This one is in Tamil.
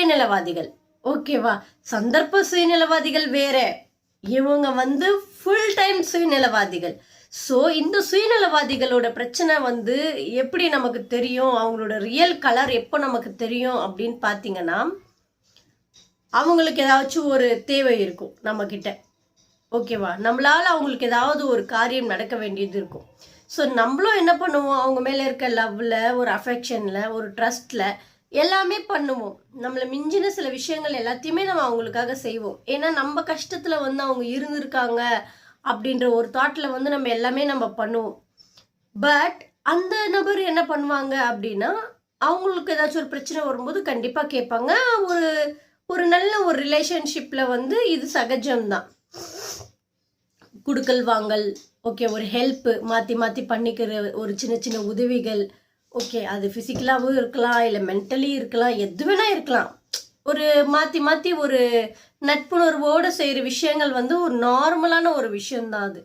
சுயநலவாதிகள். ஓகேவா? சந்தர்ப்ப சுயநலவாதிகள் வேற. இவங்க வந்து ஃபுல் டைம் சுயநலவாதிகள். ஸோ இந்த சுயநலவாதிகளோட பிரச்சனை வந்து எப்படி நமக்கு தெரியும், அவங்களோட ரியல் கலர் எப்போ நமக்கு தெரியும் அப்படின்னு பார்த்தீங்கன்னா, அவங்களுக்கு ஏதாச்சும் ஒரு தேவை இருக்கும் நம்மக்கிட்ட. ஓகேவா? நம்மளால அவங்களுக்கு ஏதாவது ஒரு காரியம் நடக்க வேண்டியது இருக்கும். ஸோ நம்மளும் என்ன பண்ணுவோம், அவங்க மேலே இருக்க லவ்வில், ஒரு அஃபெக்ஷனில், ஒரு ட்ரஸ்ட்டில் எல்லாமே பண்ணுவோம். நம்மளை மிஞ்சின சில விஷயங்கள் எல்லாத்தையுமே நம்ம அவங்களுக்காக செய்வோம். ஏன்னா நம்ம கஷ்டத்தில் வந்து அவங்க இருந்திருக்காங்க அப்படின்ற ஒரு தாட்டில் வந்து நம்ம எல்லாமே நம்ம பண்ணுவோம். பட் அந்த நபர் என்ன பண்ணுவாங்க அப்படின்னா, அவங்களுக்கு ஏதாச்சும் ஒரு பிரச்சனை வரும்போது கண்டிப்பாக கேட்பாங்க. ஒரு ஒரு நல்ல ஒரு ரிலேஷன்ஷிப்பில் வந்து இது சகஜம்தான். குடுக்கல் வாங்கல், ஓகே, ஒரு ஹெல்ப்பு மாற்றி மாற்றி பண்ணிக்கிற ஒரு சின்ன சின்ன உதவிகள், ஓகே, அது ஃபிசிக்கலாகவும் இருக்கலாம், இல்லை மென்டலி இருக்கலாம், எது வேணா இருக்கலாம். ஒரு மாற்றி மாற்றி ஒரு நட்புணர்வோடு செய்கிற விஷயங்கள் வந்து ஒரு நார்மலான ஒரு விஷயம்தான் அது.